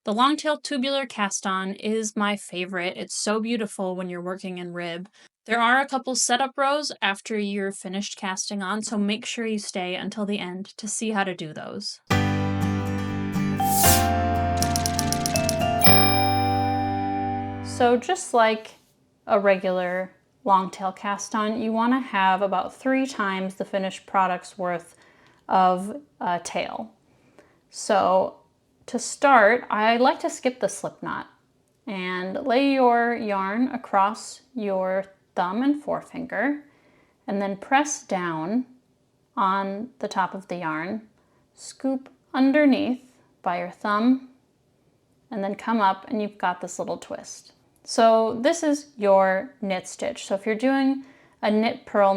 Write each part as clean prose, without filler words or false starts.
The longtail tubular cast-on is my favorite. It's so beautiful when you're working in rib. There are a couple setup rows after you're finished casting on, so make sure you stay until the end to see how to do those. So just like a regular longtail cast-on, you want to have about 3 times the finished product's worth of tail. So to start, I like to skip the slip knot and lay your yarn across your thumb and forefinger and then press down on the top of the yarn, scoop underneath by your thumb, and then come up and you've got this little twist. So this is your knit stitch. So if you're doing a knit purl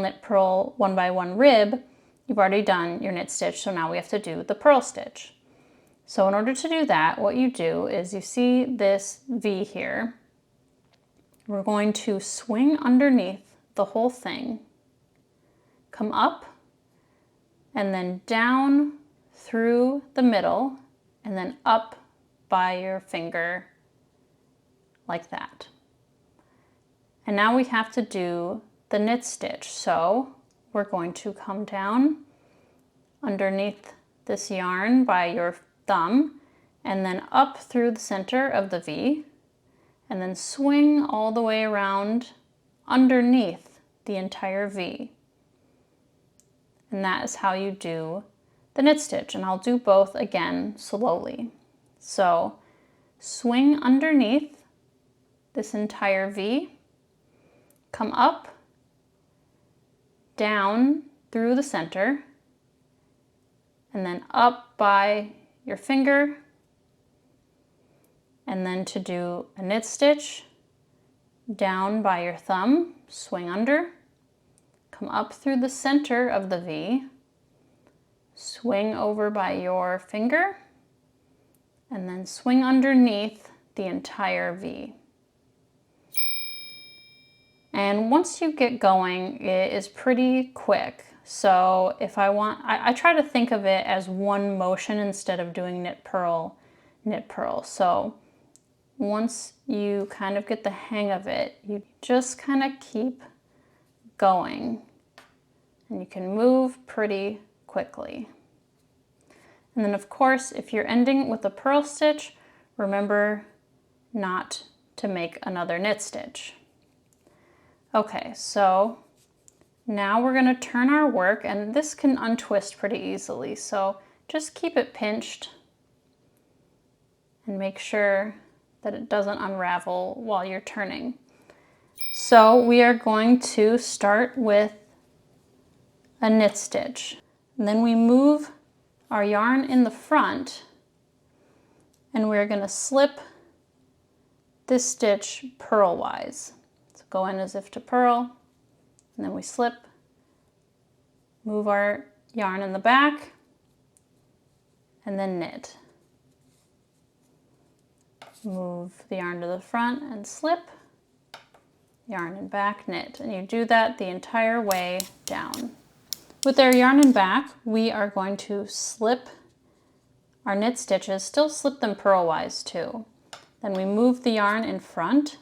1x1 rib, you've already done your knit stitch, so now we have to do the purl stitch. So in order to do that, what you do is you see this V here. We're going to swing underneath the whole thing, come up, and then down through the middle, and then up by your finger like that. And now we have to do the knit stitch. So we're going to come down underneath this yarn by your thumb and then up through the center of the V and then swing all the way around underneath the entire V. And that is how you do the knit stitch. And I'll do both again slowly. So swing underneath this entire V, come up, down through the center, and then up by your finger, and then to do a knit stitch, down by your thumb, swing under, come up through the center of the V, swing over by your finger, and then swing underneath the entire V. And once you get going, it is pretty quick. So if I try to think of it as one motion instead of doing knit purl. So once you kind of get the hang of it, you just kind of keep going and you can move pretty quickly. And then of course, if you're ending with a purl stitch, remember not to make another knit stitch. Okay, so now we're going to turn our work, and this can untwist pretty easily, so just keep it pinched and make sure that it doesn't unravel while you're turning. So we are going to start with a knit stitch, and then we move our yarn in the front and we're going to slip this stitch purlwise. So go in as if to purl, and then we slip, move our yarn in the back, and then knit. Move the yarn to the front and slip, yarn and back, knit. And you do that the entire way down. With our yarn and back, we are going to slip our knit stitches, still slip them purlwise too. Then we move the yarn in front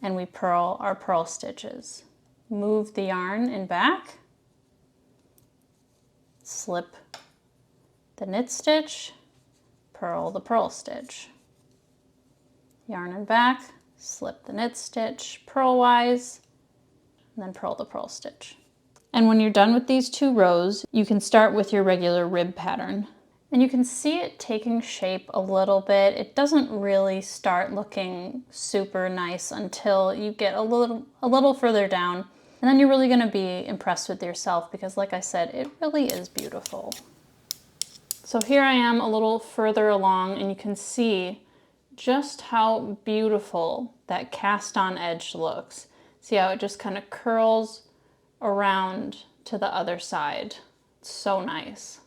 and we purl our purl stitches. Move the yarn in back, slip the knit stitch, purl the purl stitch. Yarn in back, slip the knit stitch purlwise, and then purl the purl stitch. And when you're done with these 2 rows, you can start with your regular rib pattern. And you can see it taking shape a little bit. It doesn't really start looking super nice until you get a little further down. And then you're really going to be impressed with yourself because, like I said, it really is beautiful. So here I am a little further along, and you can see just how beautiful that cast on edge looks. See how it just kind of curls around to the other side. It's so nice.